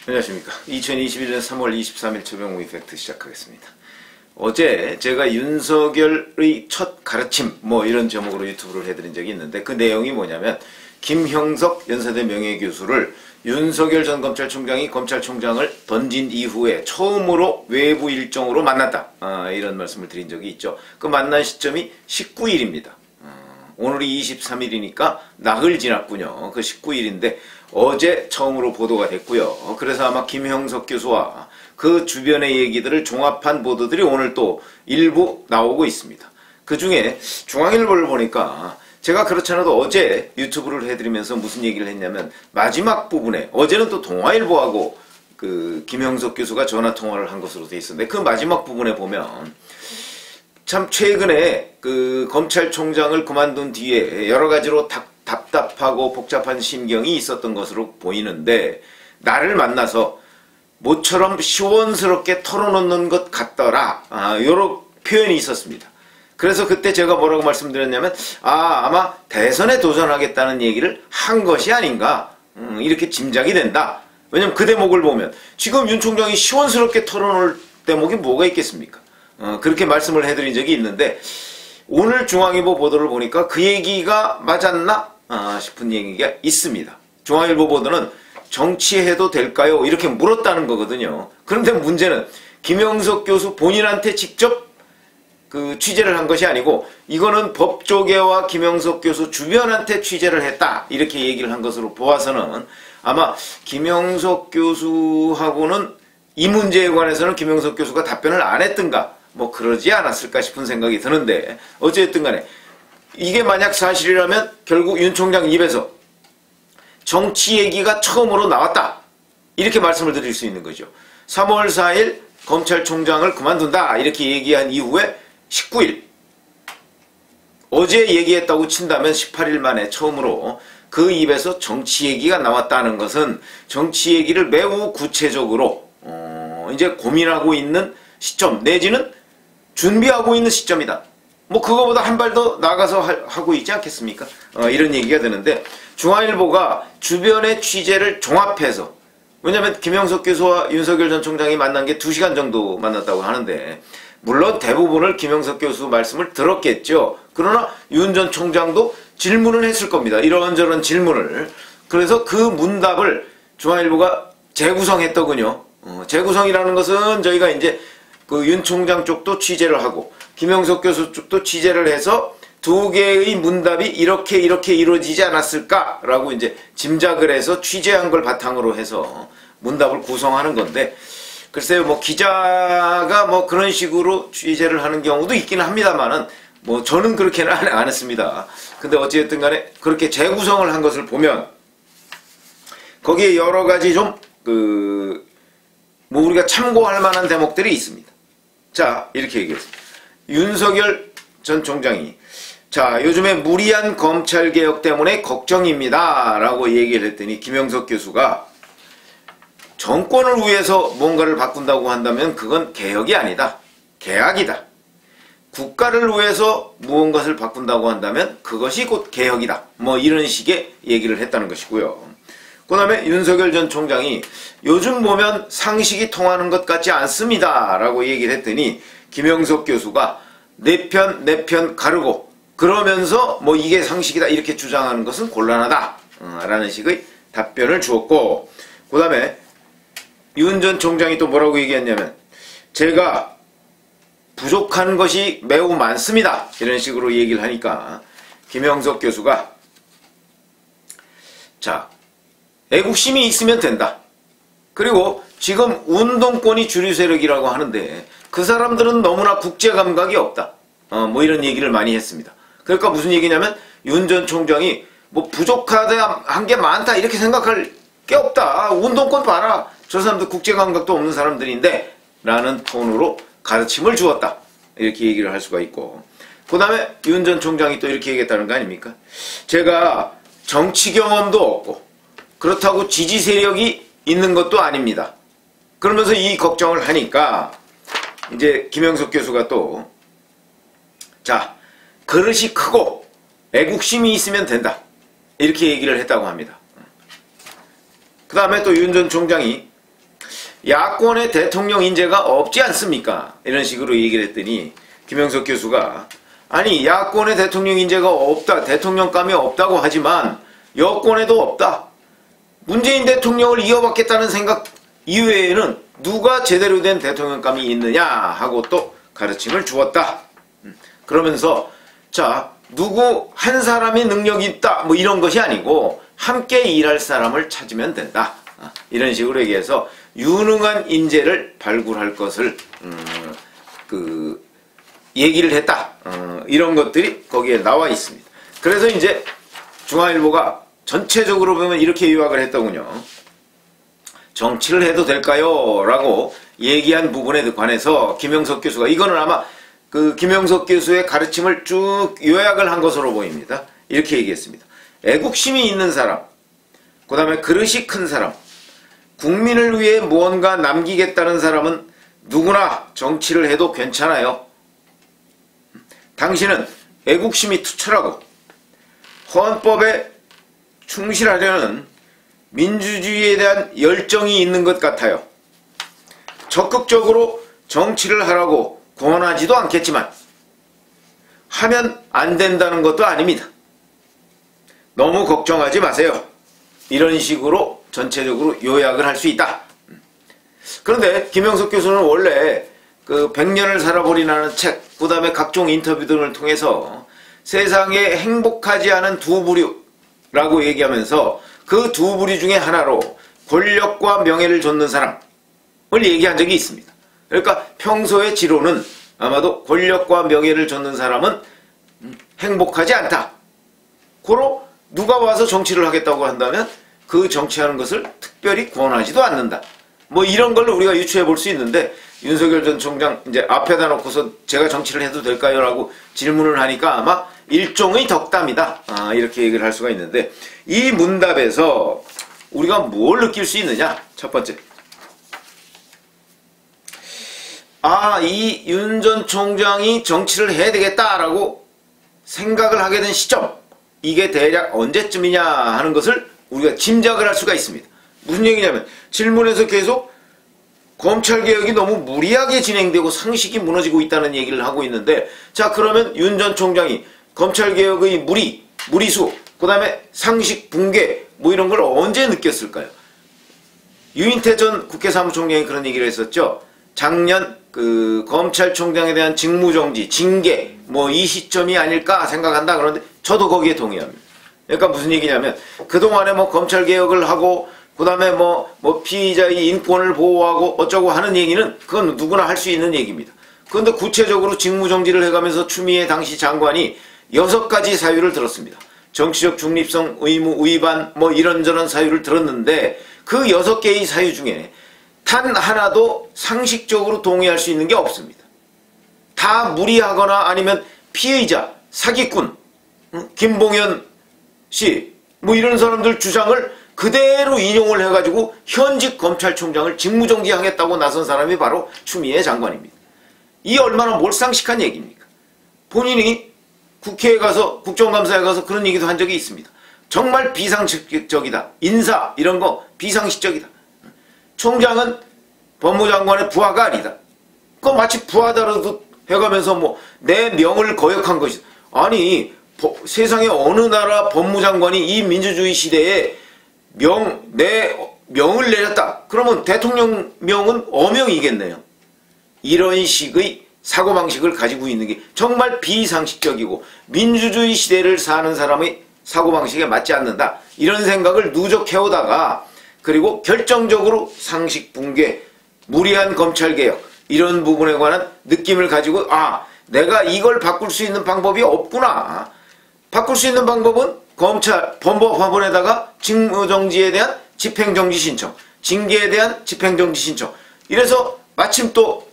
안녕하십니까. 2021년 3월 23일 최병호 이펙트 시작하겠습니다. 어제 제가 윤석열의 첫 가르침 이런 제목으로 유튜브를 해드린 적이 있는데, 그 내용이 뭐냐면 김형석 연세대 명예교수를 윤석열 전 검찰총장이 검찰총장을 던진 이후에 처음으로 외부 일정으로 만났다, 이런 말씀을 드린 적이 있죠. 그 만난 시점이 19일입니다. 오늘이 23일이니까 나흘 지났군요. 그 19일인데 어제 처음으로 보도가 됐고요. 그래서 아마 김형석 교수와 그 주변의 얘기들을 종합한 보도들이 오늘 또 일부 나오고 있습니다. 그 중에 중앙일보를 보니까 제가 그렇지 않아도 어제 유튜브를 해드리면서 무슨 얘기를 했냐면, 마지막 부분에 어제는 또 동아일보하고 그 김형석 교수가 전화통화를 한 것으로 돼 있었는데, 그 마지막 부분에 보면 참 최근에 그 검찰총장을 그만둔 뒤에 여러 가지로 답답하고 복잡한 심경이 있었던 것으로 보이는데, 나를 만나서 모처럼 시원스럽게 털어놓는 것 같더라, 이런 표현이 있었습니다. 그래서 그때 제가 뭐라고 말씀드렸냐면, 아마 대선에 도전하겠다는 얘기를 한 것이 아닌가, 이렇게 짐작이 된다. 왜냐면 그 대목을 보면 지금 윤 총장이 시원스럽게 털어놓을 대목이 뭐가 있겠습니까? 그렇게 말씀을 해드린 적이 있는데, 오늘 중앙일보 보도를 보니까 그 얘기가 맞았나 싶은 얘기가 있습니다. 중앙일보 보도는 정치해도 될까요? 이렇게 물었다는 거거든요. 그런데 문제는 김형석 교수 본인한테 직접 그 취재를 한 것이 아니고, 이거는 법조계와 김형석 교수 주변한테 취재를 했다, 이렇게 얘기를 한 것으로 보아서는 아마 김형석 교수하고는 이 문제에 관해서는 김형석 교수가 답변을 안 했던가, 그러지 않았을까 싶은 생각이 드는데, 어쨌든 간에 이게 만약 사실이라면 결국 윤 총장 입에서 정치 얘기가 처음으로 나왔다, 이렇게 말씀을 드릴 수 있는 거죠. 3월 4일 검찰총장을 그만둔다, 이렇게 얘기한 이후에 19일, 어제 얘기했다고 친다면 18일 만에 처음으로 그 입에서 정치 얘기가 나왔다는 것은 정치 얘기를 매우 구체적으로 이제 고민하고 있는 시점, 내지는 준비하고 있는 시점이다. 그거보다 한 발 더 나가서 하고 있지 않겠습니까? 이런 얘기가 되는데, 중앙일보가 주변의 취재를 종합해서, 왜냐하면 김형석 교수와 윤석열 전 총장이 만난 게 2시간 정도 만났다고 하는데, 물론 대부분을 김형석 교수 말씀을 들었겠죠. 그러나 윤 전 총장도 질문을 했을 겁니다. 이런저런 질문을. 그래서 그 문답을 중앙일보가 재구성했더군요. 재구성이라는 것은 저희가 이제 그 윤 총장 쪽도 취재를 하고 김형석 교수 쪽도 취재를 해서 두 개의 문답이 이렇게 이루어지지 않았을까라고 이제 짐작을 해서 취재한 걸 바탕으로 해서 문답을 구성하는 건데, 글쎄요, 기자가 그런 식으로 취재를 하는 경우도 있기는 합니다만은, 저는 그렇게는 안 했습니다. 근데 어찌됐든 간에 그렇게 재구성을 한 것을 보면, 거기에 여러 가지 좀, 우리가 참고할 만한 대목들이 있습니다. 자, 이렇게 얘기했습니다. 윤석열 전 총장이, 자, 요즘에 무리한 검찰개혁 때문에 걱정입니다, 라고 얘기를 했더니 김형석 교수가, 정권을 위해서 뭔가를 바꾼다고 한다면 그건 개혁이 아니다, 개혁이다. 국가를 위해서 무언가를 바꾼다고 한다면 그것이 곧 개혁이다, 이런 식의 얘기를 했다는 것이고요. 그 다음에 윤석열 전 총장이 요즘 보면 상식이 통하는 것 같지 않습니다, 라고 얘기를 했더니 김형석 교수가 내 편 가르고, 그러면서 이게 상식이다 이렇게 주장하는 것은 곤란하다, 라는 식의 답변을 주었고, 그 다음에 윤 전 총장이 또 뭐라고 얘기했냐면, 제가 부족한 것이 매우 많습니다, 이런 식으로 얘기를 하니까 김형석 교수가, 자, 애국심이 있으면 된다. 그리고 지금 운동권이 주류 세력이라고 하는데 그 사람들은 너무나 국제감각이 없다, 이런 얘기를 많이 했습니다. 그러니까 무슨 얘기냐면, 윤 전 총장이 부족하다, 한 게 많다 이렇게 생각할 게 없다, 운동권 봐라, 저 사람들 국제감각도 없는 사람들인데, 라는 톤으로 가르침을 주었다, 이렇게 얘기를 할 수가 있고, 그 다음에 윤 전 총장이 또 이렇게 얘기했다는 거 아닙니까? 제가 정치 경험도 없고 그렇다고 지지 세력이 있는 것도 아닙니다. 그러면서 이 걱정을 하니까 이제 김형석 교수가 또, 자, 그릇이 크고 애국심이 있으면 된다, 이렇게 얘기를 했다고 합니다. 그 다음에 또 윤 전 총장이 야권의 대통령 인재가 없지 않습니까? 이런 식으로 얘기를 했더니 김영석 교수가 아니 야권의 대통령 인재가 없다, 대통령감이 없다고 하지만 여권에도 없다. 문재인 대통령을 이어받겠다는 생각 이외에는 누가 제대로 된 대통령감이 있느냐 하고 또 가르침을 주었다. 그러면서 자 누구 한 사람이 능력이 있다 뭐 이런 것이 아니고 함께 일할 사람을 찾으면 된다. 이런 식으로 얘기해서 유능한 인재를 발굴할 것을 얘기를 했다. 이런 것들이 거기에 나와 있습니다. 그래서 이제 중앙일보가 전체적으로 보면 이렇게 요약을 했더군요. 정치를 해도 될까요? 라고 얘기한 부분에 관해서 김영석 교수가 이거는 아마 그 김영석 교수의 가르침을 쭉 요약을 한 것으로 보입니다. 이렇게 얘기했습니다. 애국심이 있는 사람, 그 다음에 그릇이 큰 사람, 국민을 위해 무언가 남기겠다는 사람은 누구나 정치를 해도 괜찮아요. 당신은 애국심이 투철하고 헌법에 충실하려는 민주주의에 대한 열정이 있는 것 같아요. 적극적으로 정치를 하라고 권하지도 않겠지만 하면 안 된다는 것도 아닙니다. 너무 걱정하지 마세요. 이런 식으로 전체적으로 요약을 할 수 있다. 그런데 김영석 교수는 원래 그 100년을 살아보리라는 책, 그 다음에 각종 인터뷰 등을 통해서 세상에 행복하지 않은 두 부류라고 얘기하면서 그 두 부류 중에 하나로 권력과 명예를 좇는 사람을 얘기한 적이 있습니다. 그러니까 평소의 지로는 아마도 권력과 명예를 좇는 사람은 행복하지 않다. 고로 누가 와서 정치를 하겠다고 한다면 그 정치하는 것을 특별히 권하지도 않는다. 뭐 이런 걸 우리가 유추해 볼 수 있는데 윤석열 전 총장 이제 앞에다 놓고서 제가 정치를 해도 될까요? 라고 질문을 하니까 아마 일종의 덕담이다. 이렇게 얘기를 할 수가 있는데 이 문답에서 우리가 뭘 느낄 수 있느냐? 첫 번째. 이 윤 전 총장이 정치를 해야 되겠다라고 생각을 하게 된 시점. 이게 대략 언제쯤이냐 하는 것을 우리가 짐작을 할 수가 있습니다. 무슨 얘기냐면 질문에서 계속 검찰개혁이 너무 무리하게 진행되고 상식이 무너지고 있다는 얘기를 하고 있는데 자 그러면 윤 전 총장이 검찰개혁의 무리수 그 다음에 상식 붕괴 뭐 이런 걸 언제 느꼈을까요? 유인태 전 국회 사무총장이 그런 얘기를 했었죠. 작년 그 검찰총장에 대한 직무정지, 징계 뭐 이 시점이 아닐까 생각한다. 그런데 저도 거기에 동의합니다. 그러니까 무슨 얘기냐면 그동안에 뭐 검찰개혁을 하고 그 다음에 뭐 피의자의 인권을 보호하고 어쩌고 하는 얘기는 그건 누구나 할 수 있는 얘기입니다. 그런데 구체적으로 직무정지를 해가면서 추미애 당시 장관이 6가지 사유를 들었습니다. 정치적 중립성 의무 위반 뭐 이런저런 사유를 들었는데 그 6개의 사유 중에 단 하나도 상식적으로 동의할 수 있는 게 없습니다. 다 무리하거나 아니면 피의자, 사기꾼, 김봉현 씨 뭐 이런 사람들 주장을 그대로 인용을 해가지고 현직 검찰총장을 직무정지하겠다고 나선 사람이 바로 추미애 장관입니다. 이 얼마나 몰상식한 얘기입니까? 본인이 국회에 가서 국정감사에 가서 그런 얘기도 한 적이 있습니다. 정말 비상식적이다. 인사 이런 거 비상식적이다. 총장은 법무장관의 부하가 아니다. 그거 마치 부하다라도 해가면서 뭐 내 명을 거역한 것이다. 아니 세상에 어느 나라 법무장관이 이 민주주의 시대에 내 명을 내렸다. 그러면 대통령 명은 어명이겠네요. 이런 식의 사고방식을 가지고 있는 게 정말 비상식적이고 민주주의 시대를 사는 사람의 사고방식에 맞지 않는다. 이런 생각을 누적해오다가 그리고 결정적으로 상식 붕괴, 무리한 검찰개혁 이런 부분에 관한 느낌을 가지고 내가 이걸 바꿀 수 있는 방법이 없구나. 바꿀 수 있는 방법은 검찰 법원에다가 직무정지에 대한 집행정지 신청, 징계에 대한 집행정지 신청. 이래서 마침 또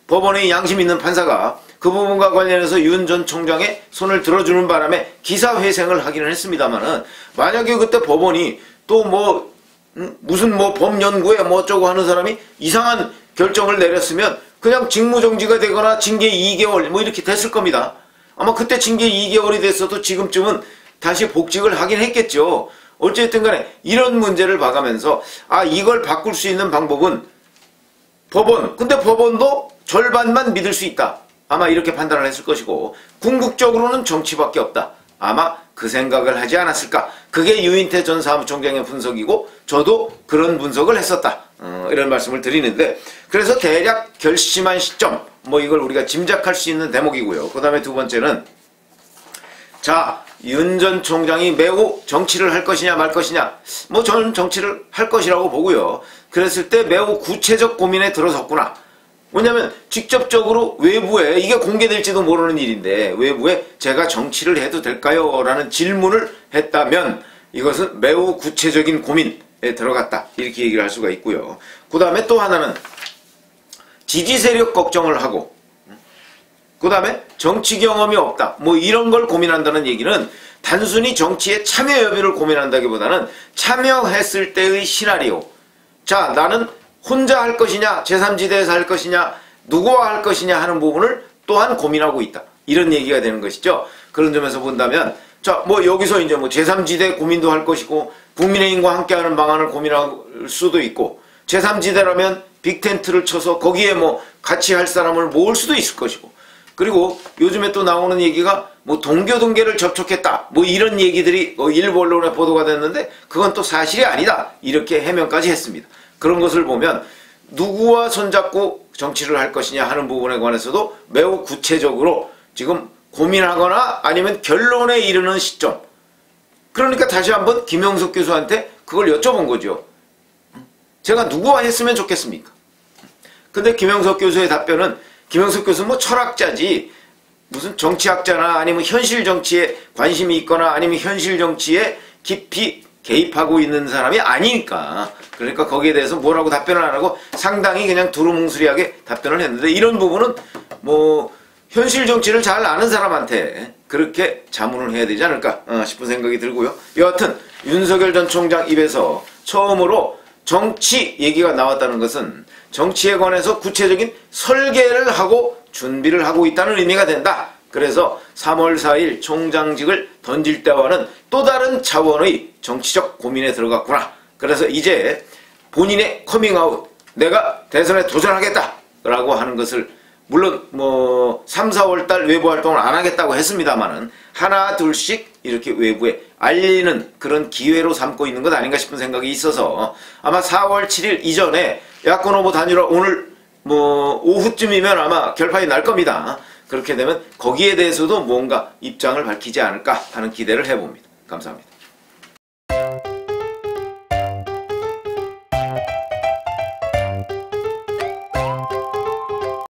법원의 양심 있는 판사가 그 부분과 관련해서 윤 전 총장의 손을 들어주는 바람에 기사회생을 하기는 했습니다만은 만약에 그때 법원이 또 무슨 법연구에 뭐 어쩌고 하는 사람이 이상한 결정을 내렸으면 그냥 직무정지가 되거나 징계 2개월 뭐 이렇게 됐을 겁니다. 아마 그때 징계 2개월이 됐어도 지금쯤은 다시 복직을 하긴 했겠죠. 어쨌든 간에 이런 문제를 봐가면서 이걸 바꿀 수 있는 방법은 법원, 근데 법원도 절반만 믿을 수 있다. 아마 이렇게 판단을 했을 것이고, 궁극적으로는 정치밖에 없다. 아마 그 생각을 하지 않았을까. 그게 유인태 전 사무총장의 분석이고 저도 그런 분석을 했었다. 이런 말씀을 드리는데, 그래서 대략 결심한 시점, 뭐 이걸 우리가 짐작할 수 있는 대목이고요. 그 다음에 두 번째는, 자, 윤 전 총장이 매우 정치를 할 것이냐 말 것이냐, 뭐 저는 정치를 할 것이라고 보고요. 그랬을 때 매우 구체적 고민에 들어섰구나. 왜냐면 직접적으로 외부에, 이게 공개될지도 모르는 일인데 외부에 제가 정치를 해도 될까요? 라는 질문을 했다면 이것은 매우 구체적인 고민에 들어갔다, 이렇게 얘기를 할 수가 있고요. 그 다음에 또 하나는 지지 세력 걱정을 하고, 그 다음에 정치 경험이 없다, 뭐 이런 걸 고민한다는 얘기는 단순히 정치의 참여 여부를 고민한다기보다는 참여했을 때의 시나리오, 자, 나는 혼자 할 것이냐, 제3지대에서 할 것이냐, 누구와 할 것이냐 하는 부분을 또한 고민하고 있다, 이런 얘기가 되는 것이죠. 그런 점에서 본다면, 자, 뭐 여기서 이제 뭐 제3지대 고민도 할 것이고, 국민의힘과 함께하는 방안을 고민할 수도 있고, 제3지대라면 빅텐트를 쳐서 거기에 뭐 같이 할 사람을 모을 수도 있을 것이고, 그리고 요즘에 또 나오는 얘기가 뭐 동교동계를 접촉했다, 뭐 이런 얘기들이 일부 언론에 보도가 됐는데 그건 또 사실이 아니다, 이렇게 해명까지 했습니다. 그런 것을 보면 누구와 손잡고 정치를 할 것이냐 하는 부분에 관해서도 매우 구체적으로 지금 고민하거나 아니면 결론에 이르는 시점. 그러니까 다시 한번 김영석 교수한테 그걸 여쭤본 거죠. 제가 누구와 했으면 좋겠습니까? 근데 김영석 교수의 답변은, 김영석 교수는 뭐 철학자지 무슨 정치학자나 아니면 현실 정치에 관심이 있거나 아니면 현실 정치에 깊이 개입하고 있는 사람이 아니니까, 그러니까 거기에 대해서 뭐라고 답변을 안 하고 상당히 그냥 두루뭉술하게 답변을 했는데, 이런 부분은 뭐 현실 정치를 잘 아는 사람한테 그렇게 자문을 해야 되지 않을까 싶은 생각이 들고요. 여하튼 윤석열 전 총장 입에서 처음으로 정치 얘기가 나왔다는 것은 정치에 관해서 구체적인 설계를 하고 준비를 하고 있다는 의미가 된다. 그래서 3월 4일 총장직을 던질 때와는 또 다른 차원의 정치적 고민에 들어갔구나. 그래서 이제 본인의 커밍아웃, 내가 대선에 도전하겠다 라고 하는 것을, 물론 뭐 3, 4월 달 외부 활동을 안 하겠다고 했습니다만은 하나 둘씩 이렇게 외부에 알리는 그런 기회로 삼고 있는 것 아닌가 싶은 생각이 있어서, 아마 4월 7일 이전에 야권 후보 단일화 오늘 뭐 오후쯤이면 아마 결판이 날 겁니다. 그렇게 되면 거기에 대해서도 뭔가 입장을 밝히지 않을까 하는 기대를 해봅니다. 감사합니다.